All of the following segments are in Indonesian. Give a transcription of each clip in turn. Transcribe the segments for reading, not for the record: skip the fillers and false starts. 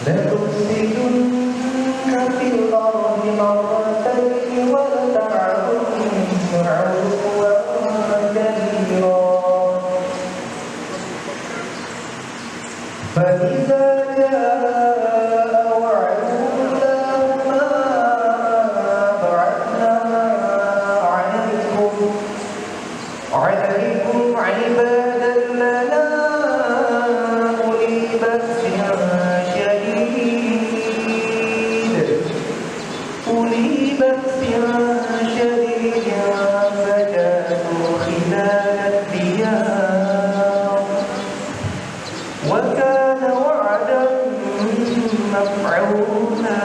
لتفسدن في الأرض مرتين ولتعلن علوا كبيرا فإذا جاء وعد أولاهما بعثنا عليكم عبادا لنا أولي بأس شديد فجاسوا خلال الديار وكان وعدا مفعولا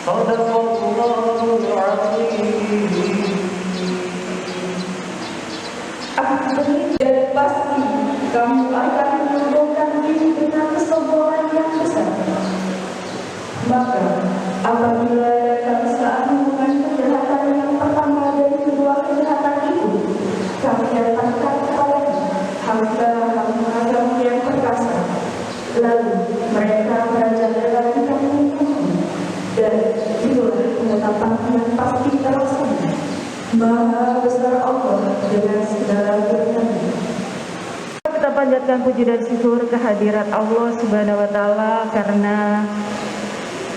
صدق الله العظيم. Dan pasti kamu akan menyombongkan diri dengan kesombongan yang besar. Maka apabila datang saat melakukan kejahatan yang pertama dari kedua kejahatan itu, kami datangkan kepadanya hamba-hamba agama yang perkasa. Lalu mereka merajalela di kampung-kampung, dan itulah penetapan yang pasti terlaksana. Maha besar Allah dengan segala berkatnya. Kita panjatkan puji dan syukur kehadirat Allah Subhanahu wa taala karena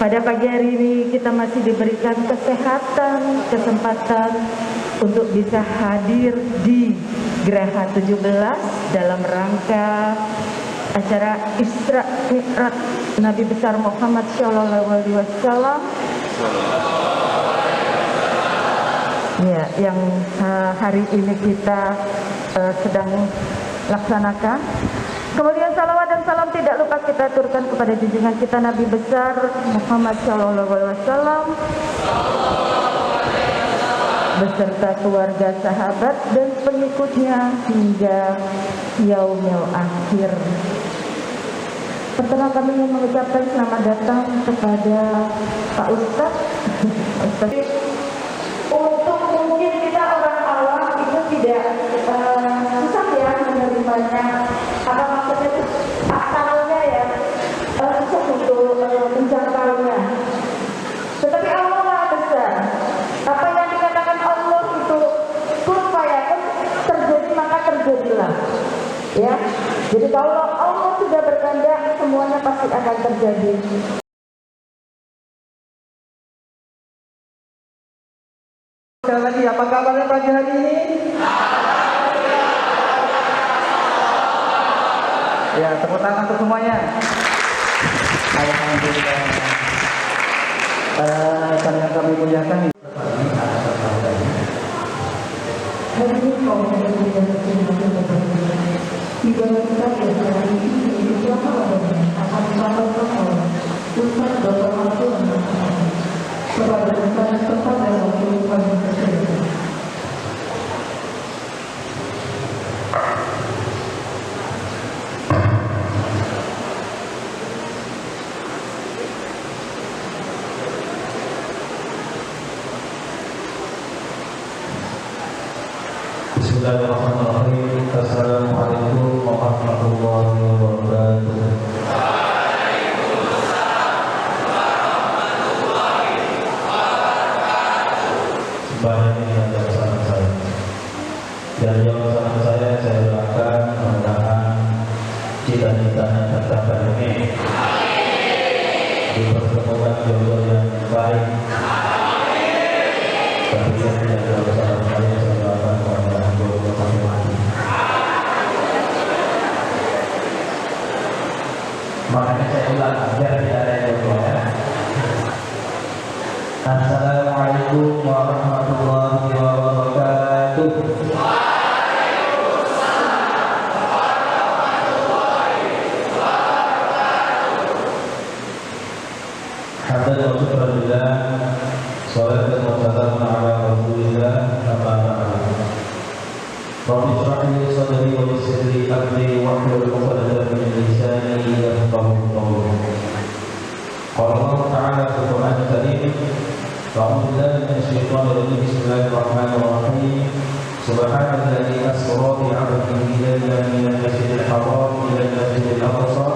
pada pagi hari ini kita masih diberikan kesehatan, kesempatan untuk bisa hadir di Geraha 17 dalam rangka acara Isra Mi'raj Nabi besar Muhammad Shallallahu Alaihi Wasallam. Ya, yang hari ini kita sedang laksanakan. Kemudian salawat dan salam tidak lupa kita aturkan kepada junjungan kita Nabi besar Muhammad Shallallahu Alaihi Wasallam beserta keluarga, sahabat dan pengikutnya hingga yaumil akhir. Pertama kami ingin mengucapkan selamat datang kepada Pak Ustadz. Untuk mungkin kita orang awam itu tidak susah ya menerimanya. Apa maksudnya itu akalnya ya susah untuk menjangkaunya. Tetapi Allah Maha Besar. Apa yang dikatakan Allah itu kun fayakun, terjadi maka terjadilah. Ya. Jadi kalau Allah sudah berkehendak, semuanya pasti akan terjadi. Sekali lagi, apa kabarnya pagi hari ini? Ya, tepuk tangan untuk semuanya. Alhamdulillah. Yang kami muliakan ini. Hari ini kaum muslimin dan muslimat di dalam kita hari ini siapa akan disampaikan oleh Ustaz Dr. Abdul kepada Ustaz kepada wakil kami tersebut. Bismillahirrahmanirrahim. Assalamualaikum warahmatullahi wabarakatuh. Banyak ini ada pesanan saya. Dan yang pesanan saya doakan mudah-mudahan cita-citanya tercapai ini. Dipertemukan jodoh yang baik. Tapi yang tidak ada pesanan saya doakan mudah-mudahan jodoh mati. Makanya saya ulang biar tidak ada yang jodoh ya. Assalamualaikum warahmatullahi wabarakatuh. Hamdan wa syukran lillah, shalatan wa salamun ala rasulillah, amma ba'du. Rabbi shrah li sadri wa yassir li amri wahlul 'uqdatam min lisani yafqahu qawli. Qala Allah Ta'ala fil Qur'anil Karim, a'udzu billahi minasy syaithanir rajim. Bismillahirrahmanirrahim. Subhanalladzi asra bi 'abdihi laylan minal masjidil haram ilal masjidil aqsa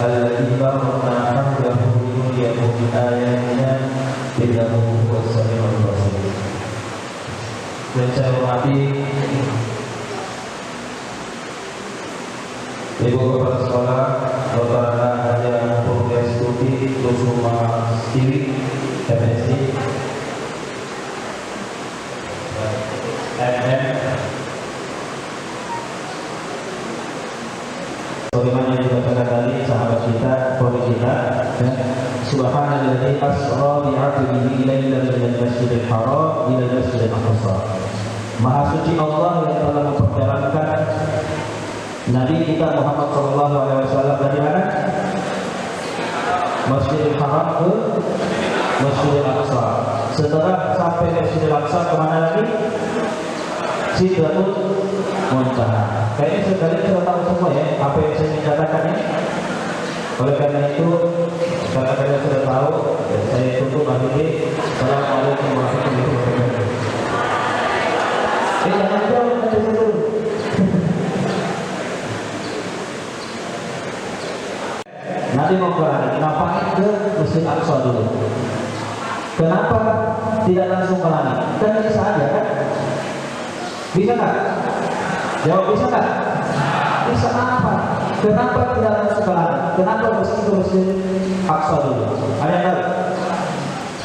alladzi barakna hawlahu linuriyahu min ayatina innahu huwas samiul basir. Dan saya hormati Ibu Kepala Sekolah Dr. Haja Progres Tuti Kusuma Stiwi MSc MM. Bagaimana yang dikatakan tadi sahabat kita, poli kita, Subhanalladzi asra bi 'abdihi lailan minal masjidil haram ila masjidil aqsa. Maha suci Allah yang telah memperjalankan Nabi kita Muhammad SAW dari mana? Masjidil Haram ke Masjidil Aqsa. Setelah sampai Masjidil Aqsa kemana lagi? Sidratul Muntaha. Kayaknya sekalian sudah tahu semua ya apa yang saya ingin katakan ya. Oleh karena itu, karena kalian sudah tahu, saya tutup lagi di Assalamualaikum warahmatullahi wabarakatuh. Jangan jauh dari situ. Nanti mau ke lagi, ngapain ke Masjid Aqsa dulu? Kenapa tidak langsung ke langit? Kan bisa aja kan? Bisa nggak? Jawab bisa nggak? Bisa apa? Kenapa tidak langsung ke langit? Kenapa mesti ke Masjid Aqsa dulu? Ada yang tahu?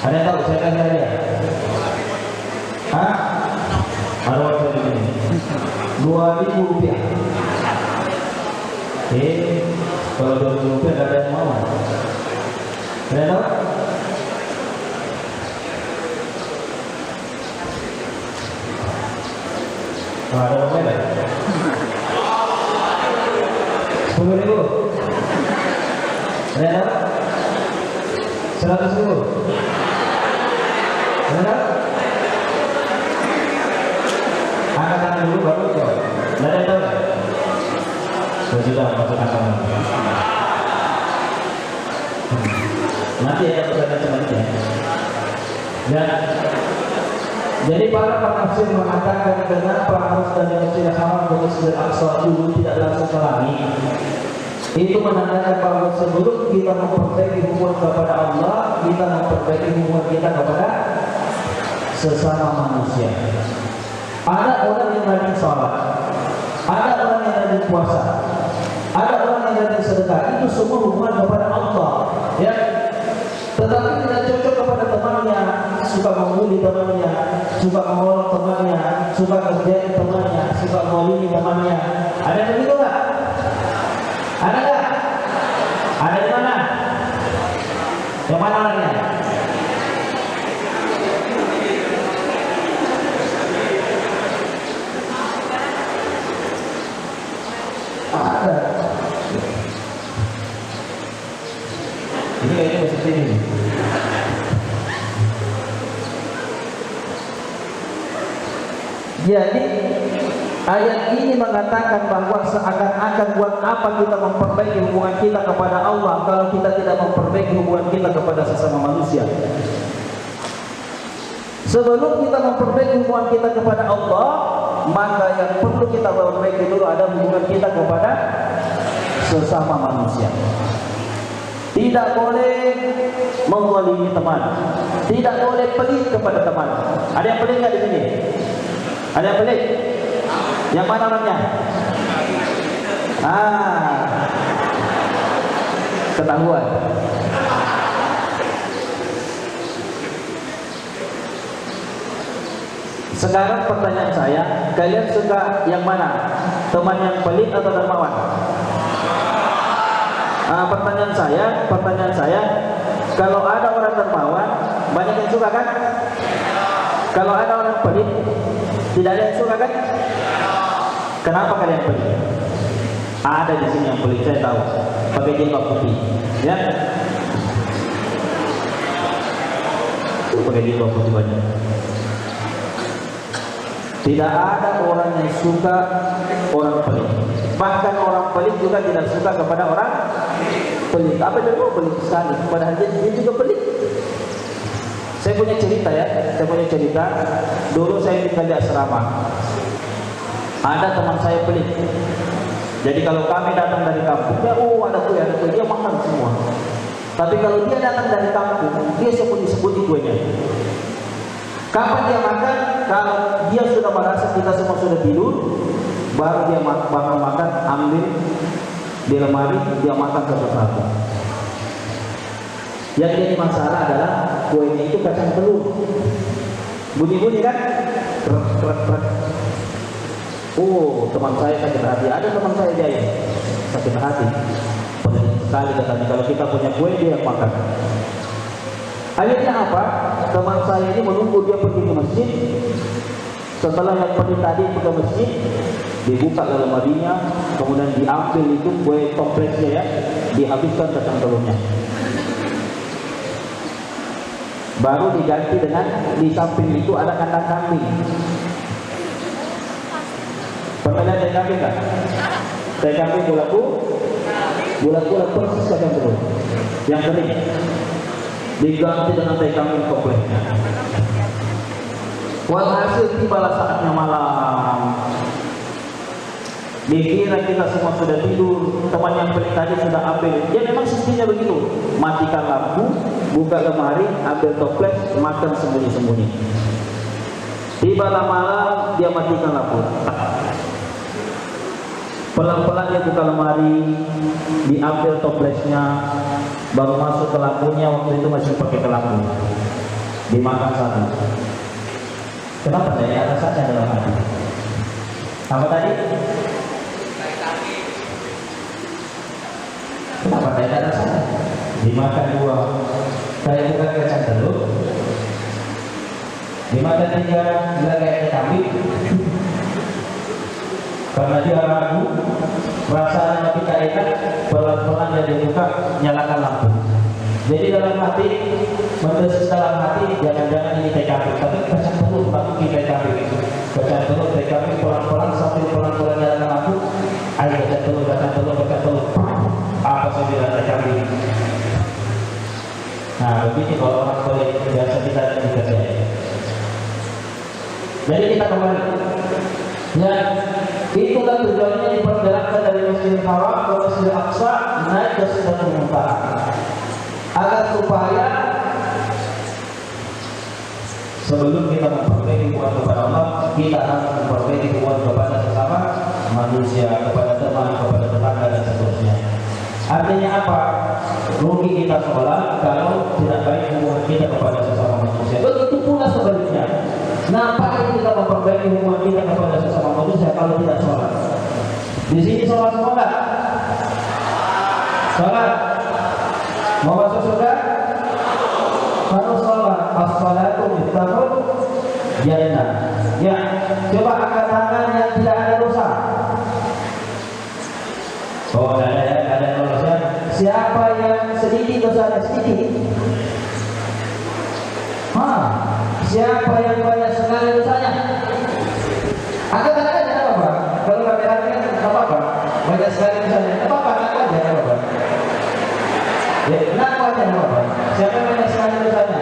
Ada yang tahu? Saya tanya dia. Hah? Ada orang begini. 2.000 rupiah. Kalau 2.000 rupiah tidak ada yang mau. Ada yang tahu? Oh, ada yang lain? 10.000. Ada yang tahu? 100.000. Ada yang tahu? Angkat tangan dulu baru jawab. Ada yang tahu? Sudah masuk akal. Nanti ya macam-macam. Dan jadi para penafsir mengatakan kenapa harus dari Masjidil Haram ke Masjidil Aqsa dulu tidak langsung ke langit. Itu menandakan bahwa sebelum kita memperbaiki hubungan kepada Allah, kita memperbaiki hubungan kita kepada sesama manusia. Ada orang yang rajin sholat, ada orang yang rajin puasa, ada orang yang rajin sedekah. Itu semua hubungan kepada Allah, ya. Tetapi tidak cocok kepada temannya, suka membuli temannya, suka mengolok temannya, suka kerjain temannya, suka molimi temannya. Ada yang begitu nggak? Ada nggak? Ada di mana? Yang mana orangnya? Ada. Ini kayaknya masih sini. Jadi ayat ini mengatakan bahwa seakan-akan buat apa kita memperbaiki hubungan kita kepada Allah kalau kita tidak memperbaiki hubungan kita kepada sesama manusia. Sebelum kita memperbaiki hubungan kita kepada Allah, maka yang perlu kita perbaiki dulu ada hubungan kita kepada sesama manusia. Tidak boleh menzalimi teman, tidak boleh pelit kepada teman. Ada yang pelit nggak di sini? Ada yang pelit? Yang mana orangnya? Ketahuan. Sekarang pertanyaan saya, kalian suka yang mana? Teman yang pelit atau dermawan? Pertanyaan saya, kalau ada orang dermawan, banyak yang suka kan? Kalau ada orang pelit, tidak ada yang suka kan? Kenapa kalian pelit? Ada di sini yang pelit, saya tahu. Pakai jilbab putih, ya? Pakai jilbab putih banyak. Tidak ada orang yang suka orang pelit. Bahkan orang pelit juga tidak suka kepada orang pelit. Apa dia mau pelit sekali? Padahal dia juga pelit. Saya punya cerita ya. Dulu saya tinggal di asrama. Ada teman saya pelit. Jadi kalau kami datang dari kampung, ya ada kue, dia makan semua. Tapi kalau dia datang dari kampung, dia sembunyi-sembunyi kuenya. Kapan dia makan? Kalau dia sudah merasa kita semua sudah tidur, baru dia bakal makan, ambil di lemari, dia makan satu-satu. Yang jadi masalah adalah kuenya itu kacang telur. Bunyi-bunyi kan? Krek. Oh, teman saya sakit hati. Ada teman saya dia sakit hati. Pedas sekali katanya. Kalau kita punya kue dia yang makan. Akhirnya apa? Teman saya ini menunggu dia pergi ke masjid. Setelah yang pergi tadi ke masjid, dibuka lemarinya, kemudian diambil itu kue kompleksnya ya, dihabiskan kacang telurnya. Baru diganti dengan di samping itu ada kandang kambing. Pernah lihat tai kambing kan? Tai kambing bulat-bulat persis kacang telur yang kering. Diganti dengan tai kambing kompleksnya. Walhasil tibalah saatnya malam. Dikira kita semua sudah tidur, teman yang beli tadi sudah ambil. Ya memang sistemnya begitu. Matikan lampu, buka lemari, ambil toples, makan sembunyi-sembunyi. Tibalah malam, dia matikan lampu. Pelan-pelan dia buka lemari, diambil toplesnya, baru masuk ke lampunya. Waktu itu masih pakai ke lampu. Dimakan satu. Kenapa saya rasanya dalam hati? Apa tadi? Kenapa saya ada rasanya? Dimakan dua, saya bukan kacang telur. Dimakan tiga, nggak kayak kambing. Karena dia ragu, rasanya tidak enak, pelan-pelan dia dibuka, nyalakan lampu. Jadi dalam hati, mendesis dalam hati, jangan-jangan ini TKP, tapi kacang telur, tapi ini TKP. Kacang telur, TKP, pelan-pelan, sambil pelan-pelan nyalakan lampu. Ayo kacang telur, kacang telur, kacang telur. Apa saya bilang TKP? Nah, begini kalau orang boleh biasa kita dikasih. Jadi kita kembali. Ya, itulah tujuannya dipergerakan dari Masjidil Haram ke Masjidil Aqsa naik ke Sidratul Muntaha. Agar supaya sebelum kita memperbaiki hubungan kepada Allah, kita harus memperbaiki hubungan kepada sesama manusia, kepada teman, kepada tetangga dan seterusnya. Artinya apa? Rugi kita sholat kalau tidak baik hubungan kita kepada sesama manusia. Begitu pula sebaliknya. Ngapain kita memperbaiki hubungan kita kepada sesama manusia kalau tidak sholat? Di sini sholat semua enggak? Sholat. Mau masuk surga? Harus sholat. As-sholatu miftahul jannah. Ya, coba angkat tangan yang tidak ada dosa. Oh, ada dosa. Siapa yang sedikit dosanya sedikit? Siapa yang banyak sekali dosanya? Angkat tangan aja, apa Pak? Kalau rame-rame kan apa-apa. Banyak sekali dosanya. Apa-apa, angkat aja, apa-apa. Ya, kenapa aja apa-apa? Siapa yang banyak sekali dosanya?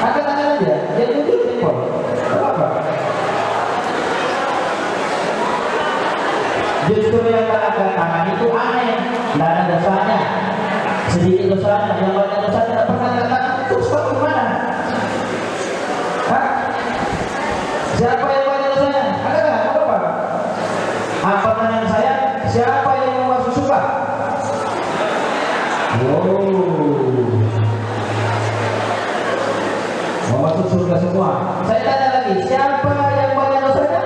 Angkat tangan aja. Jadi jujur simpel. Apa-apa. Justru yang tak angkat tangan itu aneh. Tidak ada dosanya. Sedikit dosanya, yang banyak dosanya tidak pernah angkat tangan. Terus Pak gimana? Siapa yang banyak dosanya? Ada nggak? Apa? Apa tangan saya? Siapa yang mau masuk surga? Mau masuk surga semua. Saya tanya lagi, siapa yang banyak dosanya?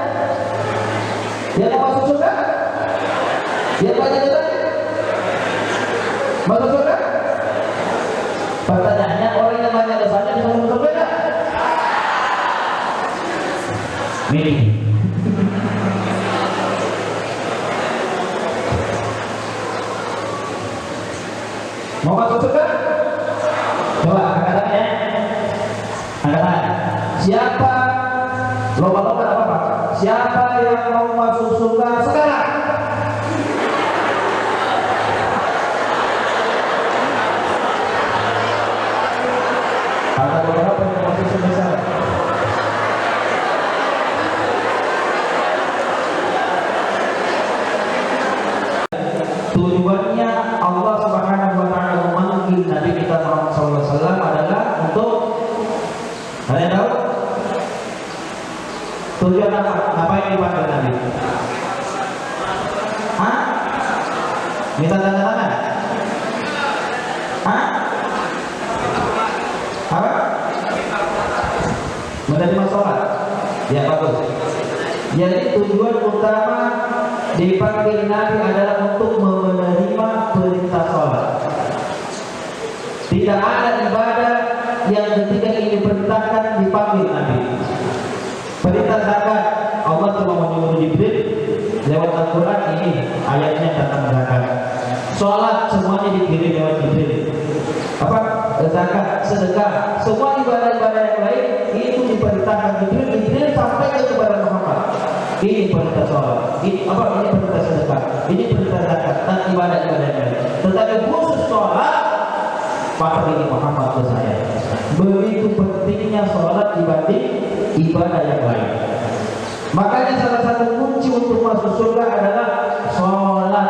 Yang mau masuk surga? Yang banyak dosanya? Masuk surga? Pertanyaannya, orang yang banyak dosanya bisa masuk surga nggak? Milih. Mau masuk surga? Coba angkat tangan ya. Angkat tangan. Siapa? Lomba-lomba apa-apa. Siapa yang mau masuk surga sekarang? Ada beberapa yang masuk surga sekarang. Tujuannya Allah Subhanahu wa taala memanggil Nabi kita Muhammad SAW adalah untuk, ada yang tahu? Tujuan apa? Apa yang dipanggil Nabi? Hah? Minta tanda tangan? Hah? Apa? Menerima sholat? Ya, bagus. Jadi tujuan utama dipanggil Nabi adalah untuk menerima perintah sholat. Tidak ada ibadah yang ketika ini diperintahkan dipanggil Nabi. Perintah zakat, Allah cuma menyuruh Jibril lewat Al-Quran, ini ayatnya tentang zakat. Sholat semuanya dikirim lewat Jibril. Apa? Zakat, sedekah, semua ibadah-ibadah yang lain itu diperintahkan Jibril sampai kepada Muhammad. Ini perintah sholat, ini perintah sedekah, ini perintah zakat, dan ibadah-ibadah yang lain. Tetapi khusus sholat, maka ini Muhammad ke saya. Begitu pentingnya sholat dibanding ibadah yang lain. Makanya salah satu kunci untuk masuk surga adalah sholat.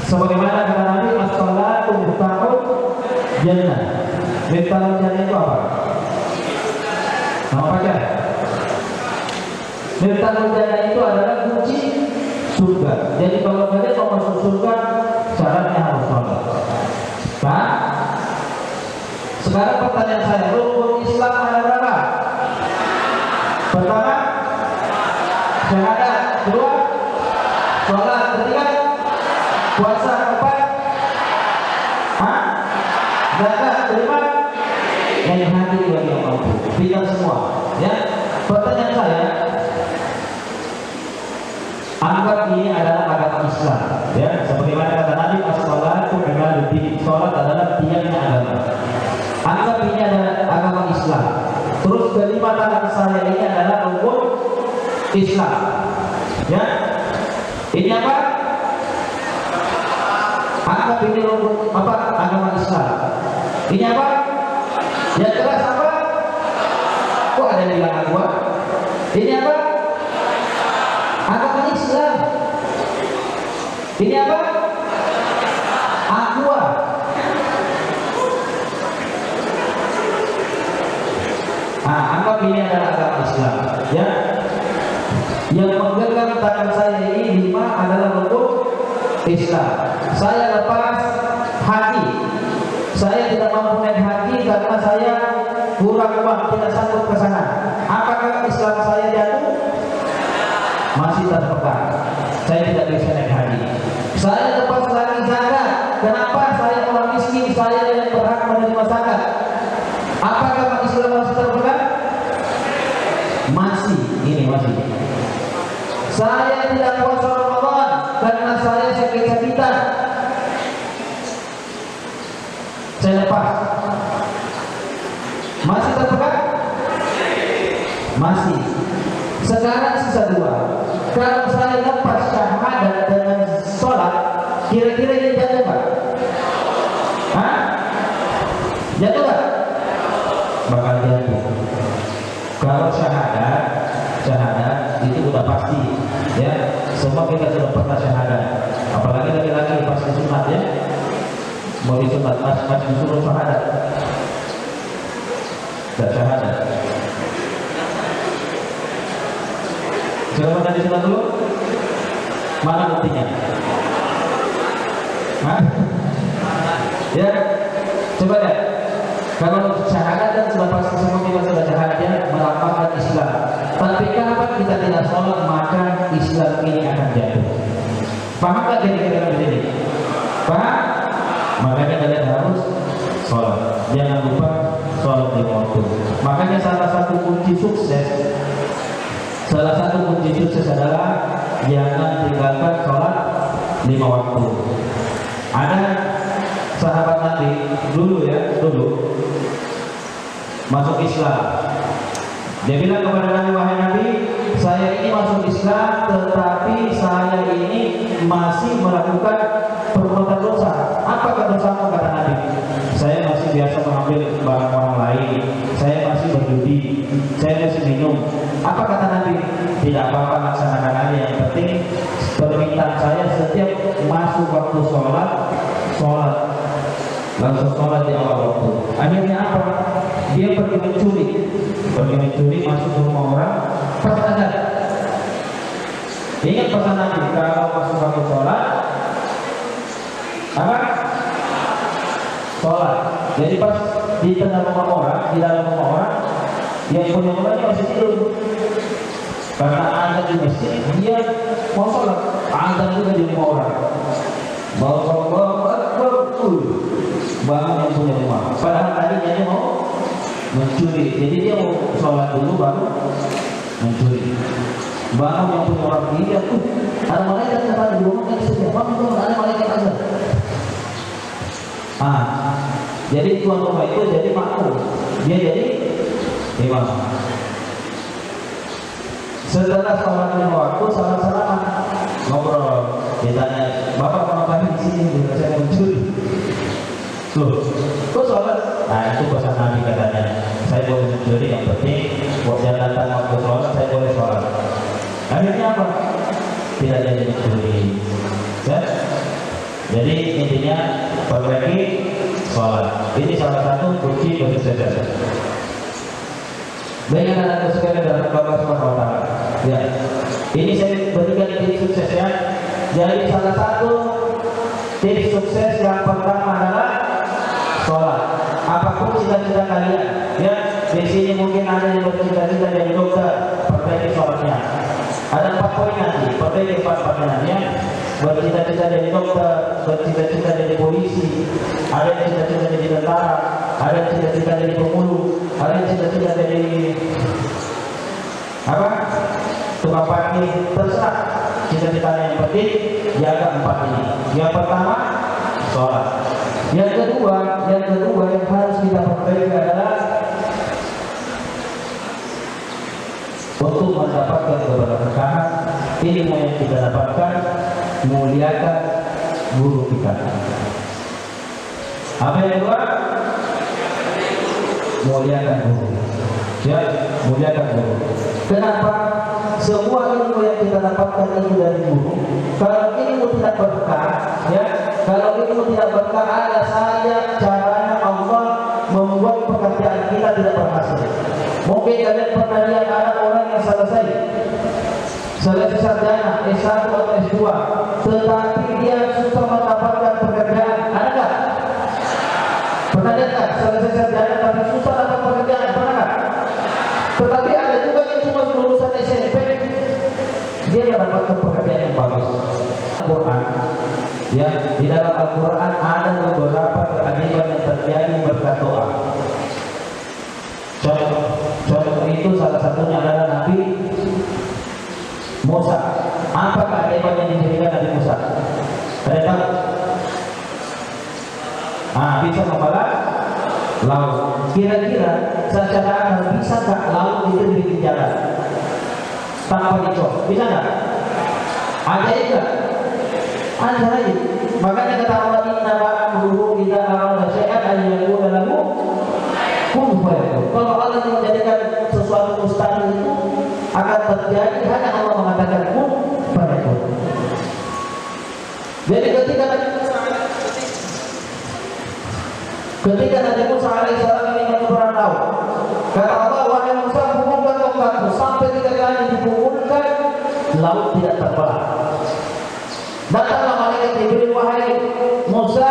Sebagaimana kata Nabi, as-sholatu miftahul jannah. Miftahul jannah itu apa? Nama pacar. Miftahul jannah itu adalah kunci surga. Jadi kalau kalian mau masuk surga, syaratnya harus sholat. Nah, sekarang pertanyaan saya, rukun Islam ada berapa? Pertama, syahadat. Kedua, sholat. Ketiga, puasa. Keempat, zakat. Kelima, yang hadir bagi yang mampu. Tidak semua. Ya. Pertanyaan saya, anggap ini adalah agama Islam. Ya, sebagaimana kata Nabi, as-sholatu imaduddin. Sholat adalah tiangnya agama. Anggap ini adalah agama Islam. Terus kelima tangan saya ini adalah rukun Islam. Ya, ini apa? Anggap ini rukun apa? Agama Islam. Ini apa? Yang keras apa? Kok ada yang bilang aqua? Ini apa? Agama Islam. Ini apa? Aqua. Anggap ini adalah agama Islam. Ya. Yang menggenggam tangan saya ini 5 adalah rukun Islam. Saya lepas haji. Saya tidak mampu naik haji karena saya kurang uang, tidak sanggup ke sana. Apakah Islam saya jatuh? Masih terpegang. Saya tidak bisa naik haji. Saya lepas lagi zakat. Kenapa? Saya orang miskin, saya yang berhak menerima zakat. Apakah Islam masih terpegang? Masih, ini masih. Saya tidak puasa Ramadan karena saya sakit-sakitan. Saya lepas. Masih terpegang? Masih. Sekarang sisa 2. Kalau saya lepas syahadat dengan sholat, kira-kira ini jatuh Pak? Jatuh Pak? Bakal jatuh. Kalau syahadat itu udah pasti, ya. Semua kita sudah pernah syahadat. Apalagi laki-laki pas disunat, ya. Mau disunat pas disuruh syahadat. Dan syahadat. Sudah pernah disunat dulu? Mana buktinya? Ya, coba deh. Kalau syahadat dan sudah pasti semua kita sudah syahadat, ya, melambangkan Islam. Tapi kapan kita tidak sholat, maka Islam ini akan jatuh. Paham gak kira-kira begini? Paham? Makanya kalian harus sholat. Jangan lupa sholat di waktu. Makanya salah satu kunci sukses adalah jangan tinggalkan sholat 5 waktu. Ada sahabat Nabi dulu masuk Islam. Dia bilang kepada Nabi, wahai Nabi, saya ini masuk Islam, tetapi saya ini masih melakukan perbuatan dosa. Apa dosamu? Kata Nabi, saya masih biasa mengambil barang orang lain, saya masih berjudi, saya masih minum. Apa kata Nabi? Tidak apa-apa, laksanakan aja, yang penting permintaan saya setiap masuk waktu sholat langsung sholat di awal waktu. Akhirnya apa? Dia pergi mencuri masuk ke rumah orang pas azan. Ingat pesan Nabi, kalau masuk waktu sholat apa? Sholat. Jadi pas di tengah rumah orang, di dalam rumah orang, yang punya rumahnya masih tidur. Karena azan di masjid, dia mau sholat. Azan juga di rumah orang. Allahu Akbar, bangun yang punya rumah. Padahal tadinya dia mau mencuri, jadi dia mau sholat dulu baru mencuri. Bangun yang punya orang dia tuh ada malaikat yang ada di rumah kan setiap bangun ada malaikat azan. Jadi tuan rumah itu jadi makmum, dia jadi imam. Setelah sholat lima waktu, salam-salaman, ngobrol, ditanya, bapak mau ngapain di sini? Saya mencuri. Tuh, kok sholat? Nah itu pesan Nabi katanya. Saya boleh mencuri, yang penting buat jangan datang waktu sholat, saya boleh sholat. Akhirnya apa? Tidak jadi mencuri. Ya? Jadi intinya perbaiki sholat. Ini salah satu kunci kesuksesan. Baik anak-anak sekalian dalam Allah Subhanahu wa taala. Ya. Ini saya berikan tips suksesnya. Jadi salah satu tips sukses yang pertama adalah sholat. Apapun cita-cita kalian, ya. Di sini mungkin ada yang bercita-cita jadi dokter, perbaiki sholatnya. Ada 4 poin nanti, perbaiki 4 nanti. Bercita-cita jadi dokter, bercita-cita jadi polisi, ada yang cita-cita jadi tentara, ada yang cita-cita jadi pemulung, ada yang cita-cita jadi apa? Tukang parkir, terserah. Cita-cita yang penting jaga 4 ini. Yang pertama sholat. Yang kedua yang harus kita perbaiki adalah untuk mendapatkan keberkahan ilmu yang kita dapatkan, muliakan guru kita. Apa yang kedua? Muliakan guru. Ya, muliakan guru. Kenapa? Semua ilmu yang kita dapatkan itu dari guru. Kalau ilmu tidak berkah, ya, kalau ilmu tidak berkah, ada saja caranya Allah membuat pekerjaan kita tidak berhasil. Mungkin kalian pernah lihat ada orang yang selesai sarjana S1 atau S2, tetapi dia susah mendapatkan pekerjaan. Ada nggak? Pernah lihat nggak? Selesai sarjana tapi susah dapat pekerjaan, pernah nggak? Tetapi ada juga yang cuma lulusan SMP, dia mendapatkan pekerjaan yang bagus. Al-Quran, ya, di dalam Al-Quran ada beberapa keajaiban yang terjadi berkat doa. Contoh itu salah satunya adalah Nabi Musa. Apa keajaiban yang diberikan Nabi Musa? Ada tahu? Bisa membelah laut. Kira-kira secara akal bisa nggak laut itu dibikin jalan tanpa dicop? Bisa nggak? Ajaib nggak? Ajaib. Makanya kata Allah, inna ma'amruhu idza arada syai'an an yaqula lahu kun fayakun. Kalau Allah menjadikan sesuatu mustahil itu akan terjadi, hanya Allah mengatakan kun fayakun. Jadi ketika Nabi Musa alaihissalam ini menyeberang laut, kata Allah, wahai Musa, pukulkan tongkatmu. Sampai 3 kali dipukulkan, laut tidak terbelah. Datanglah malaikat Jibril, wahai Musa,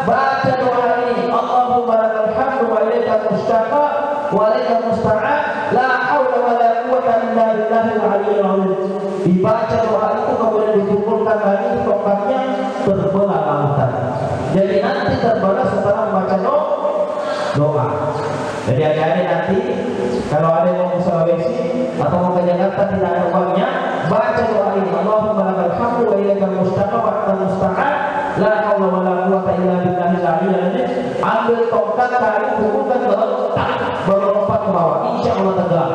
baca doa ini, Allahumma lakal hamdu wa ilaikal mustaqa wa ilaikal musta'an, la haula wa la quwwata illa billahil aliyyil azim. Dibaca doa itu, kemudian dipukulkan lagi tongkatnya, terbelah lautan. Jadi nanti terbelah setelah membaca doa. Jadi adik-adik nanti kalau ada yang mau ke Sulawesi atau mau ke Jakarta tidak ada uangnya, baca doa ini, Allahumma lakal hamdu wa ilaikal mustaqa wa ilaikal musta'an, la haula wa la quwwata illa billahil aliyyil azim. Ambil tongkat tadi, pukulkan ke laut, baru lompat ke bawah, insya Allah tenggelam.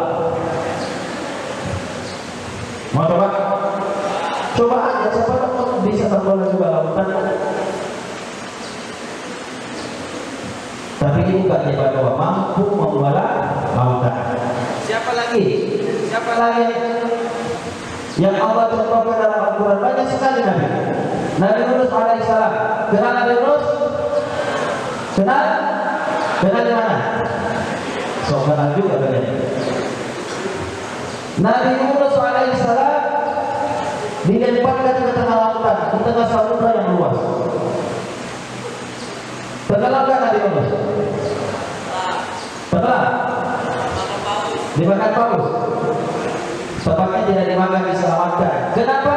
Mau coba? Coba aja, siapa tahu bisa terbelah juga lautan. Tapi ini bukan hebat doa, mampu membelah lautan. Siapa lagi? yang Allah contohkan dalam Al-Quran banyak sekali Nabi. Nabi Yunus alaihissalam. Kenal Nabi Yunus? Kenal? Kenal di mana? So kenal juga kalian. Nabi Yunus alaihissalam dilemparkan ke tengah lautan, di tengah samudra yang luas. Tenggelamkan Nabi Yunus. Tenggelam. Dimakan paus. Sebabnya tidak dimakan, diselamatkan. Kenapa?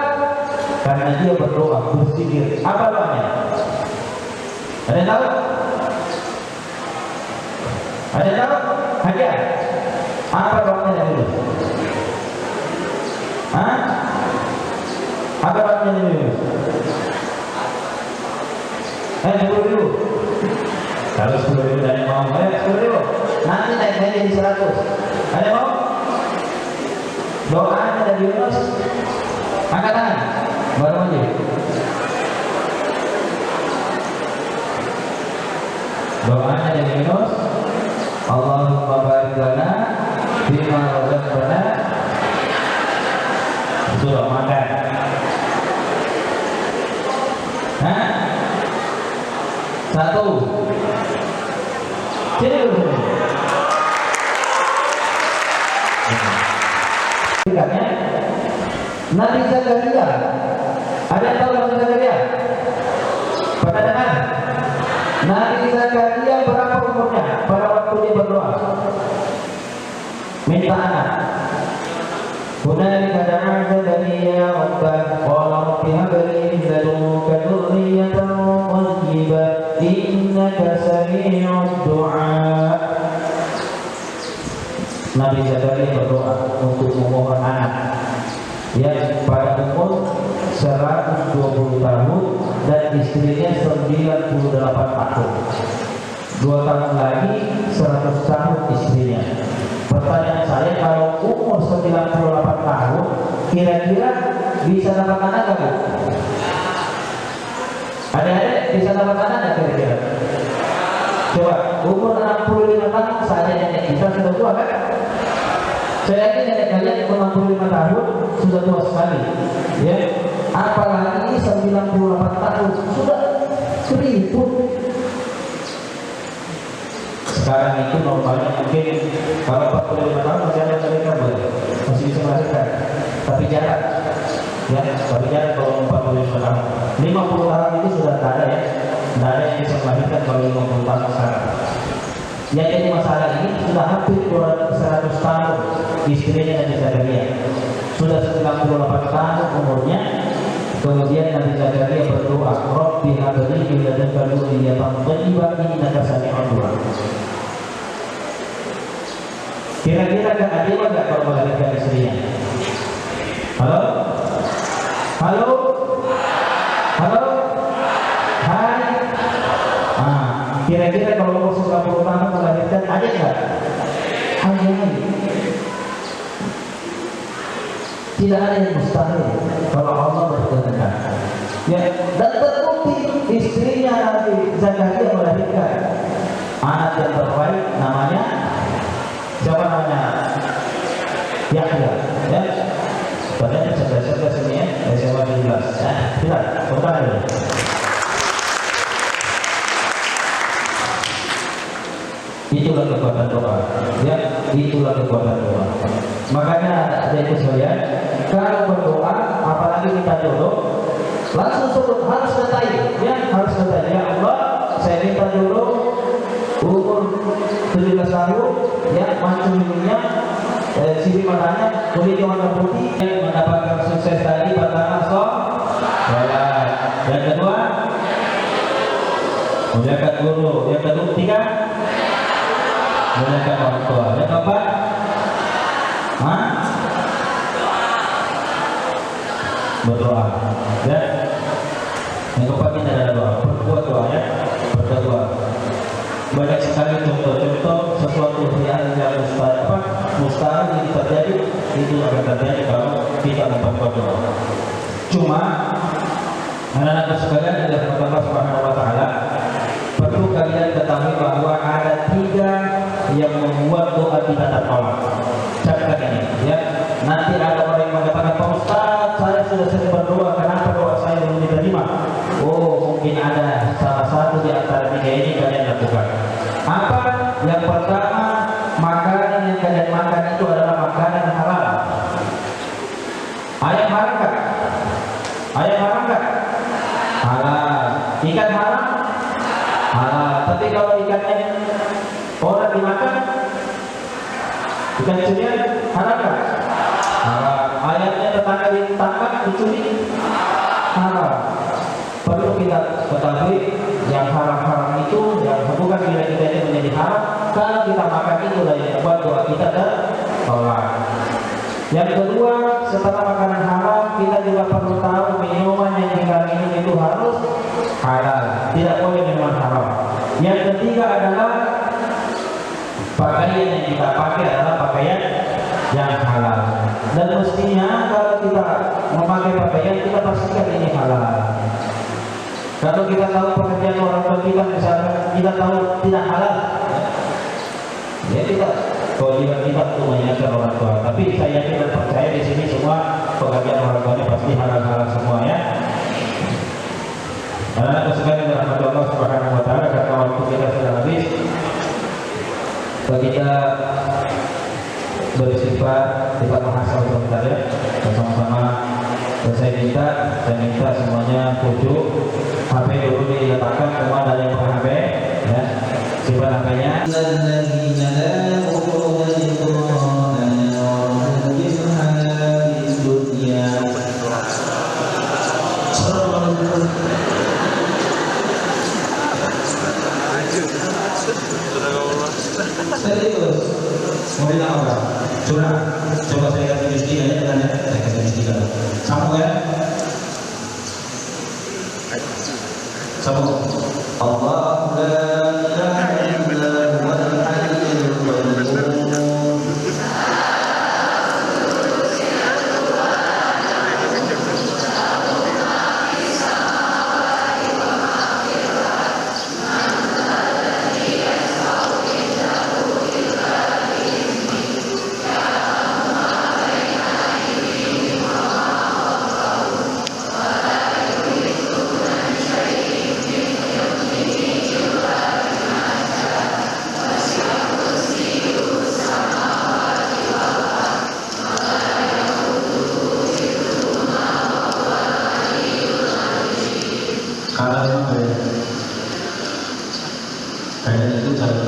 Karena dia berdoa, berzikir. Apa doanya? Ada yang tahu? Ada yang tahu? Hadiah. Apa doanya Nabi Yunus? Hah? Apa doanya Nabi Yunus? Sepuluh ribu. Kalau 10.000 ada yang mau, 10.000. Nanti naik jadi 100. Ada yang mau? Doanya dari Yunus. Angkat tangan. Baru aja. Doanya dari Yunus. Allahumma barik lana bima razaqtana. Sudah makan. Hah? 1. Sini dulu. Nabi Zakaria. Ada yang tahu Nabi Zakaria? Pada dengar? Nabi Zakaria berapa umurnya pada waktu dia berdoa? Minta anak. Hunalika da'a Zakaria rabbah qala rabbi hab li min ladunka dhurriyyatan thayyibah innaka sami'ud du'a. Nabi Zakaria berdoa untuk memohon anak yang pada umur 120 tahun dan istrinya 98 tahun. 2 tahun lagi 100 tahun istrinya. Pertanyaan saya, kalau umur 98 tahun kira-kira bisa dapat anak gak, Bu? Adik-adik bisa dapat anak gak kira-kira? Coba, umur 65 tahun saya nenek kita sudah tua kan? Saya yakin nenek kalian umur 65 tahun sudah tua sekali, ya. Apalagi 98 tahun sudah keriput. Sekarang itu normalnya mungkin kalau 45 tahun masih ada mereka masih bisa melahirkan, tapi jarang, ya. Tapi jarang kalau 45 tahun. 50 tahun itu sudah tak ada, ya. Tidak ada yang bisa melahirkan kalau 50 tahun sekarang. Yang jadi masalah ini sudah hampir 100 tahun istrinya Nabi Zakaria. Sudah 98 tahun umurnya. Kemudian Nabi Zakaria berdoa, Rabbi habli min ladunka dzurriyyatan thayyibah innaka sami'ud du'a. Kira-kira gak adil gak kalau melahirkan istrinya? Halo? Halo? Halo? Hai? Kira-kira kalau umur 90 tahun melahirkan adil gak? Adil. Tidak ada yang mustahil kalau Allah berkehendak. Ya, dan terbukti istrinya Nabi Zakaria melahirkan anak yang terbaik, namanya siapa namanya? Yahya. Ya, padahal cerdas ini ya, SMA 12. Ya, tidak, bukan dulu. Itulah kekuatan doa, ya, itulah kekuatan doa. Makanya ada itu sekalian, kalau berdoa, apalagi minta jodoh, langsung sebut, harus katai, ya, harus katai. Ya Allah, saya minta jodoh umur 17 tahun, ya, mancung minumnya, sisi matanya, kulit warna putih, yang mendapatkan sukses tadi. Pertama, sholat. Yang kedua, muliakan guru. Yang ketiga, muliakan orang tua. Yang keempat, berdoa. Ya. Yang keempat ini adalah doa. Berbuat doa, ya. Berdoa. Banyak sekali contoh-contoh sesuatu yang mustahil ini terjadi, itu akan terjadi kalau kita memperkuat doa. Cuma anak-anak sekalian yang dirahmati Allah Subhanahu wa taala, perlu kalian ketahui bahwa ada 3 yang membuat doa kita tertolak. Catat ini, ya. Nanti ada orang yang katakan, Pak Ustaz, saya sudah sering berdoa, kenapa doa saya belum diterima? Oh, mungkin ada salah satu di antara tiga ini kalian lakukan. Apa? Yang pertama, makanan yang kalian makan itu adalah makanan halal. Ayam haram kan? Ayam haram kan? Halal. Ikan haram? Halal. Tapi kalau ikannya orang dimakan, ikan curian haram kan? Halal. Ayamnya tetangga ditangkap, dicuri, haram. Perlu kita ketahui yang haram-haram itu, yang bukan bila kita ini menjadi haram, kalau kita makan itu lah yang membuat doa kita tertolak. Yang kedua, setelah makanan halal, kita juga perlu tahu minuman yang kita minum itu harus halal, tidak boleh minuman haram. Yang ketiga adalah pakaian yang kita pakai adalah pakaian yang halal. Dan mestinya kalau kita memakai pakaian, kita pastikan ini halal. Kalau kita tahu pekerjaan orang tua kita, misalnya kita tahu tidak halal, ya kita kewajiban kita untuk mengingatkan orang tua. Tapi saya yakin dan percaya di sini semua pekerjaan orang tuanya pasti halal-halal semua ya. Anak sekalian dirahmati Allah Subhanahu wa taala, karena waktu kita sudah habis. Kita beristighfar, kita menghasal sebentar ya, bersama-sama. Dan saya minta semuanya khusyuk. HP dulu diletakkan, semua dari yang HP ya. Simpan HP-nya. Serius, mau bilang apa? Coba saya kasih miskin aja, dengan saya kasih miskin. Sambung ya. Sambung. Allah la ilaha illa huwal hayyul qayyum. Karena itu cara